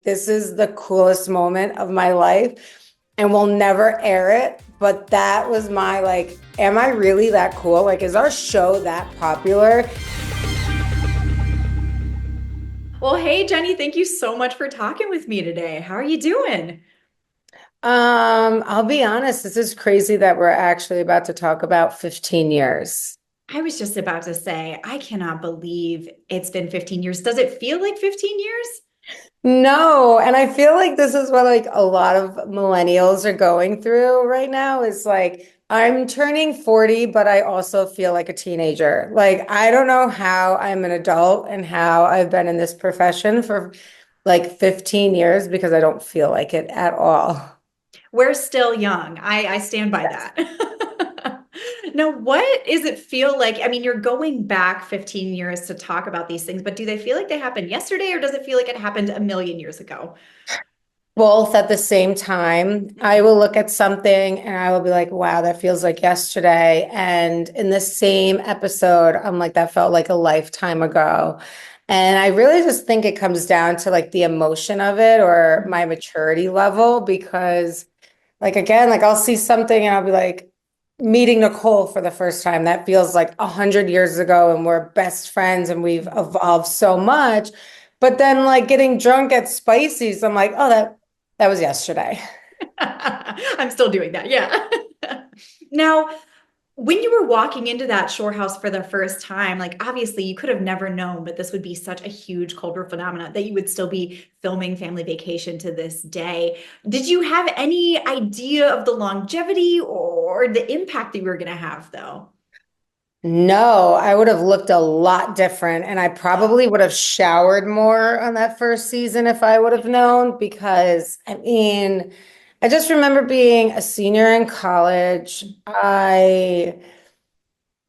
this is the coolest moment of my life and we'll never air it. But that was my like, am I really that cool? Like, is our show that popular? Well, hey, Jenny, thank you so much for talking with me today. How are you doing? I'll be honest, this is crazy that we're actually about to talk about 15 years. I was just about to say, I cannot believe it's been 15 years. Does it feel like 15 years? No, and I feel like this is what like a lot of millennials are going through right now is like I'm turning 40, but I also feel like a teenager. Like I don't know how I'm an adult and how I've been in this profession for like 15 years because I don't feel like it at all. We're still young. I stand by that. Now, what does it feel like? I mean, you're going back 15 years to talk about these things, but do they feel like they happened yesterday or does it feel like it happened a million years ago? Both at the same time. I will look at something and I will be like, wow, that feels like yesterday. And in the same episode, I'm like, that felt like a lifetime ago. And I really just think it comes down to like the emotion of it or my maturity level because like again, like I'll see something and I'll be like meeting Nicole for the first time. That feels like 100 years ago and we're best friends and we've evolved so much. But then like getting drunk at Spicy's, I'm like, oh, that was yesterday. I'm still doing that. Yeah. Now, when you were walking into that shore house for the first time, like obviously you could have never known, but this would be such a huge cultural phenomenon that you would still be filming Family Vacation to this day. Did you have any idea of the longevity or the impact that you were going to have, though? No, I would have looked a lot different and I probably would have showered more on that first season if I would have known because I mean, I just remember being a senior in college. I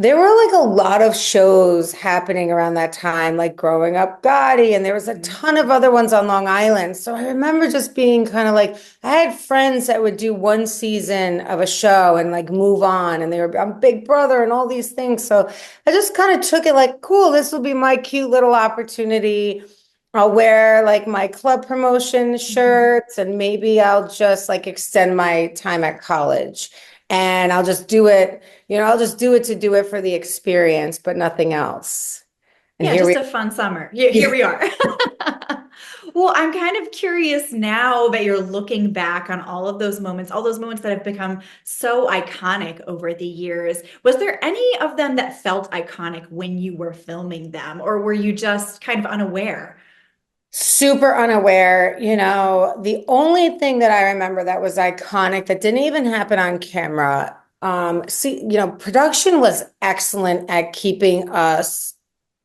There were like a lot of shows happening around that time, like Growing Up Gotti, and there was a ton of other ones on Long Island. So I remember just being kind of like, I had friends that would do one season of a show and like move on, and they were on Big Brother and all these things. So I just kind of took it like, cool, this will be my cute little opportunity. I'll wear like my club promotion Mhm. shirts, and maybe I'll just like extend my time at college. And I'll just do it I'll just do it to do it for the experience, but nothing else. And Yeah, here just we a fun summer. Here we are. Well, I'm kind of curious now that you're looking back on all those moments that have become so iconic over the years. Was there any of them that felt iconic when you were filming them, or were you just kind of unaware? super unaware. The only thing that I remember that was iconic that didn't even happen on camera. Production was excellent at keeping us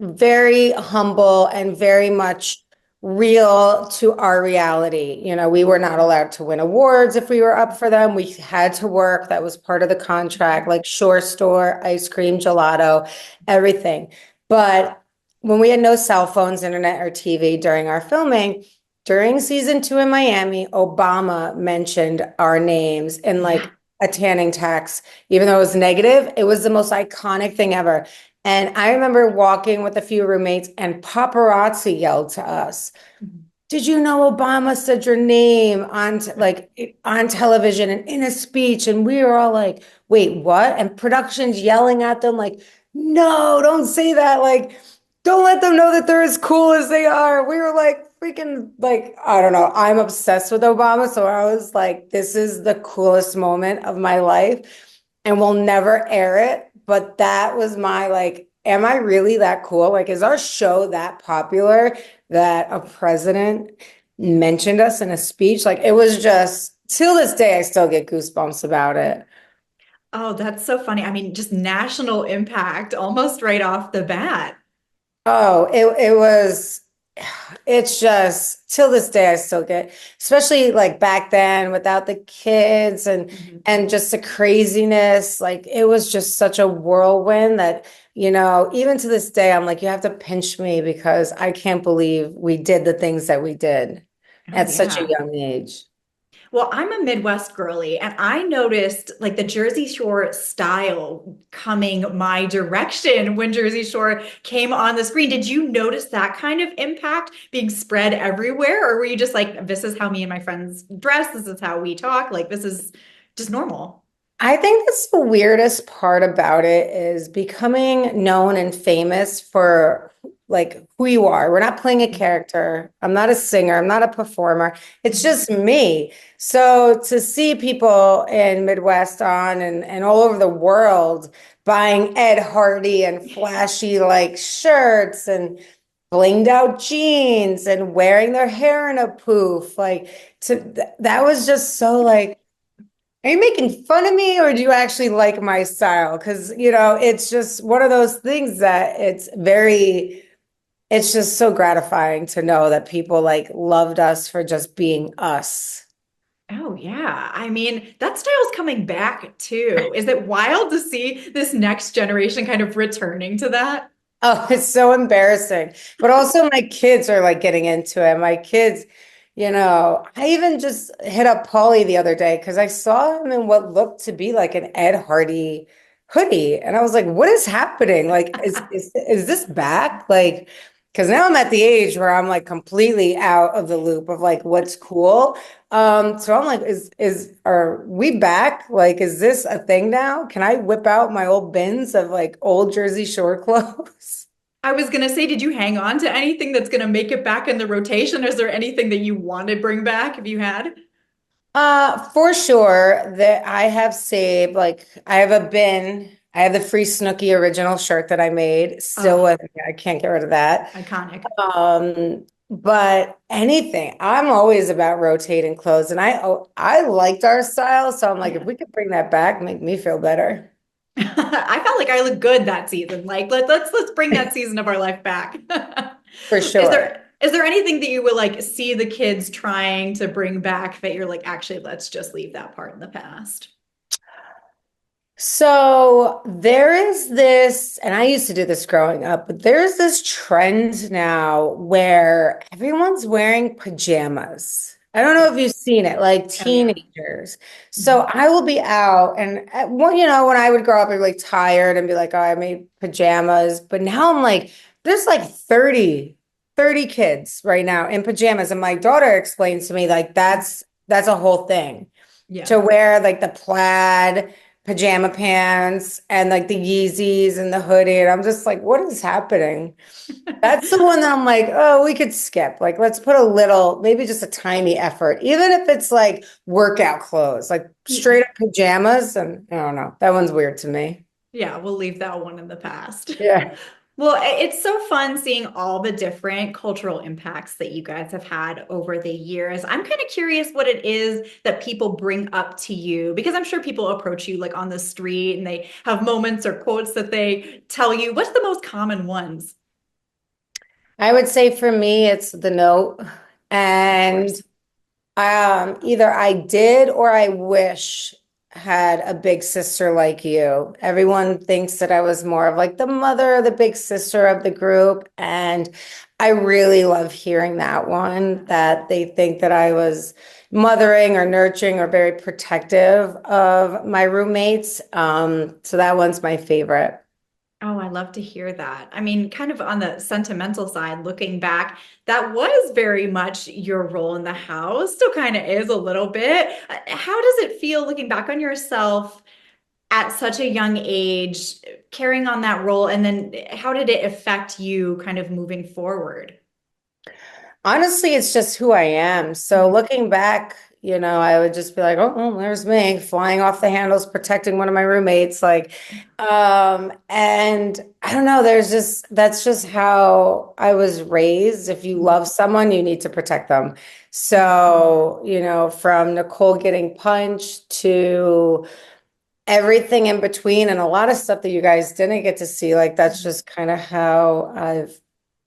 very humble and very much real to our reality. We were not allowed to win awards if we were up for them. We had to work. That was part of the contract, like Shore Store, ice cream, gelato, everything. But when we had no cell phones, internet, or TV during our filming, during season 2 in Miami, Obama mentioned our names in Yeah. like a tanning tax, even though it was negative. It was the most iconic thing ever. And I remember walking with a few roommates and paparazzi yelled to us, did you know Obama said your name on television and in a speech? And we were all like, wait, what? And production's yelling at them like, no, don't say that. Like, don't let them know that they're as cool as they are. We were like freaking like, I don't know. I'm obsessed with Obama. So I was like, this is the coolest moment of my life. And we'll never air it. But that was my like, am I really that cool? Like, is our show that popular that a president mentioned us in a speech? Like, it was just, till this day, I still get goosebumps about it. Oh, that's so funny. I mean, just national impact almost right off the bat. Oh, it was it's just till this day I still get, especially like back then without the kids Mhm. and just the craziness. Like it was just such a whirlwind that, even to this day, I'm like, you have to pinch me because I can't believe we did the things that we did Oh, at such a yeah. young age. Well, I'm a Midwest girly, and I noticed like the Jersey Shore style coming my direction when Jersey Shore came on the screen. Did you notice that kind of impact being spread everywhere? Or were you just like, this is how me and my friends dress, this is how we talk, like this is just normal? I think that's the weirdest part about it is becoming known and famous for like who you are. We're not playing a character. I'm not a singer. I'm not a performer. It's just me. So to see people in Midwest on and all over the world buying Ed Hardy and flashy like shirts and blinged out jeans and wearing their hair in a poof, like that was just so like are you making fun of me or do you actually like my style? Because, it's just one of those things that it's just so gratifying to know that people like loved us for just being us. Oh yeah. I mean, that style's coming back too. Is it wild to see this next generation kind of returning to that? Oh, it's so embarrassing. But also my kids are like getting into it. My kids, I even just hit up Paulie the other day because I saw him in what looked to be like an Ed Hardy hoodie. And I was like, what is happening? Like, is this back? Like, because now I'm at the age where I'm like completely out of the loop of like what's cool. So I'm like, are we back? Like, is this a thing now? Can I whip out my old bins of like old Jersey Shore clothes? I was gonna say, did you hang on to anything that's gonna make it back in the rotation? Is there anything that you want to bring back if you had? For sure that I have saved, like I have a bin. I have the Free Snooki original shirt that I made still Oh, with me. I can't get rid of that. iconic. But anything, I'm always about rotating clothes and I liked our style. So I'm like, if Yeah. we could bring that back, make me feel better. I felt like I looked good that season. Like let's bring that season of our life back. For sure. Is there anything that you would like see the kids trying to bring back that you're like, actually, let's just leave that part in the past? So there is this, and I used to do this growing up, but there's this trend now where everyone's wearing pajamas. I don't know Yeah. if you've seen it, like Oh yeah. teenagers. So Mhm. I will be out, and when I would grow up, I'd be like tired and be like, oh, I made pajamas. But now I'm like, there's like 30 kids right now in pajamas. And my daughter explains to me like that's a whole thing Yeah. to wear like the plaid pajama pants and like the Yeezys and the hoodie. And I'm just like, what is happening? That's the one that I'm like, oh, we could skip. Like, let's put a little, maybe just a tiny effort, even if it's like workout clothes, like Yeah. straight up pajamas. And I don't know, that one's weird to me. Yeah, we'll leave that one in the past. Yeah. Well, it's so fun seeing all the different cultural impacts that you guys have had over the years. I'm kind of curious what it is that people bring up to you because I'm sure people approach you like on the street and they have moments or quotes that they tell you. What's the most common ones? I would say for me, it's the note. Of And course. either I did or I wish had a big sister like you. Everyone thinks that I was more of like the mother, the big sister of the group. And I really love hearing that one, that they think that I was mothering or nurturing or very protective of my roommates. So that one's my favorite. Oh, I love to hear that. I mean, kind of on the sentimental side, looking back, that was very much your role in the house. Still kind of is a little bit. How does it feel looking back on yourself at such a young age, carrying on that role? And then how did it affect you kind of moving forward? Honestly, it's just who I am. So Mhm. looking back, I would just be like, oh, well, there's me flying off the handles, protecting one of my roommates. Like, and I don't know, that's just how I was raised. If you love someone, you need to protect them. Yeah. So, from Nicole getting punched to everything in between and a lot of stuff that you guys didn't get to see, like that's Mhm. just kind of how I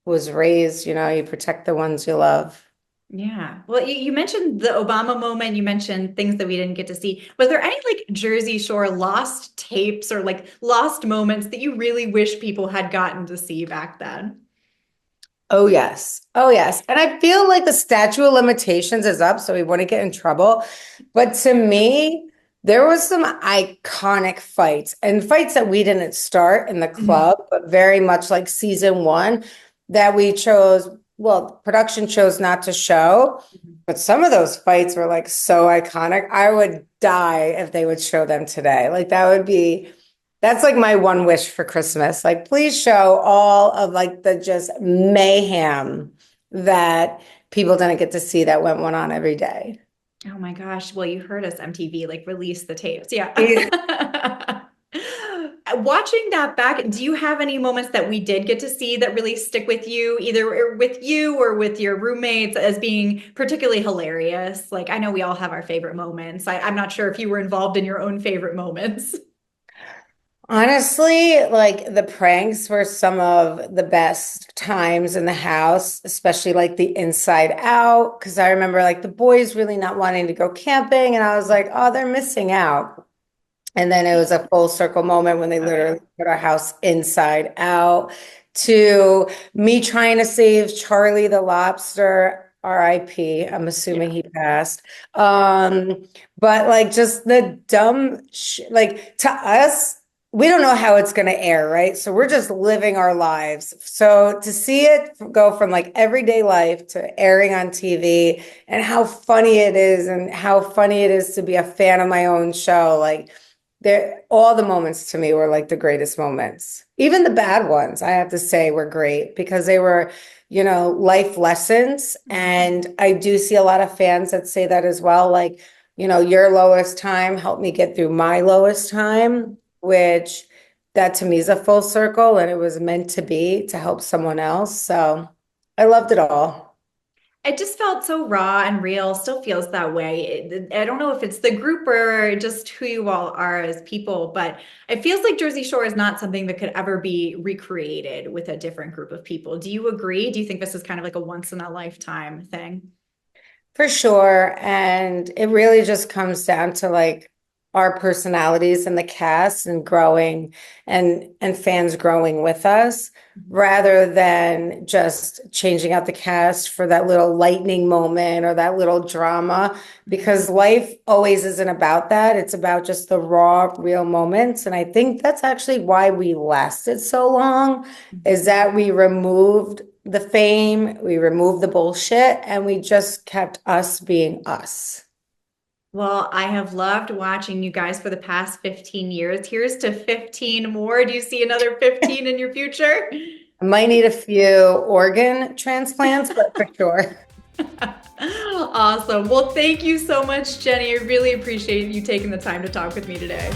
was raised, you protect the ones you love. Yeah. Well, you mentioned the Obama moment. You mentioned things that we didn't get to see. Was there any like Jersey Shore lost tapes or like lost moments that you really wish people had gotten to see back then? Oh, yes. Oh, yes. And I feel like the statute of limitations is up, so we wouldn't get in trouble. But to me, there was some iconic fights and fights that we didn't start in the Mhm. club, but very much like season one that we chose, well, production chose not to show. But some of those fights were like so iconic. I would die if they would show them today. Like that would be that's like my one wish for Christmas. Like, please show all of like the just mayhem that people didn't get to see that went on every day. Oh my gosh. Well, you heard us, MTV, like release the tapes. Yeah. Easy. Watching that back, do you have any moments that we did get to see that really stick with you, either with you or with your roommates as being particularly hilarious? Like, I know we all have our favorite moments. I'm not sure if you were involved in your own favorite moments. Honestly, like the pranks were some of the best times in the house, especially like the inside out. Cause I remember like the boys really not wanting to go camping, and I was like, oh, they're missing out. And then it was a full circle moment when they Oh, yeah. literally put our house inside out to me trying to save Charlie the lobster, RIP. I'm assuming Yeah. he passed. But like just the dumb like to us, we don't know how it's going to air, right? So we're just living our lives. So to see it go from like everyday life to airing on TV and how funny it is and how funny it is to be a fan of my own show, like there, all the moments to me were like the greatest moments. Even the bad ones, I have to say, were great because they were, life lessons. And I do see a lot of fans that say that as well. Like, your lowest time helped me get through my lowest time, which that to me is a full circle and it was meant to be to help someone else. So I loved it all. It just felt so raw and real, still feels that way. I don't know if it's the group or just who you all are as people, but it feels like Jersey Shore is not something that could ever be recreated with a different group of people. Do you agree? Do you think this is kind of like a once in a lifetime thing? For sure. And it really just comes down to like our personalities and the cast and growing and fans growing with us rather than just changing out the cast for that little lightning moment or that little drama because life always isn't about that. It's about just the raw, real moments. And I think that's actually why we lasted so long is that we removed the fame, we removed the bullshit, and we just kept us being us. Well, I have loved watching you guys for the past 15 years. Here's to 15 more. Do you see another 15 in your future? I might need a few organ transplants, but for sure. Awesome. Well, thank you so much, Jenni. I really appreciate you taking the time to talk with me today.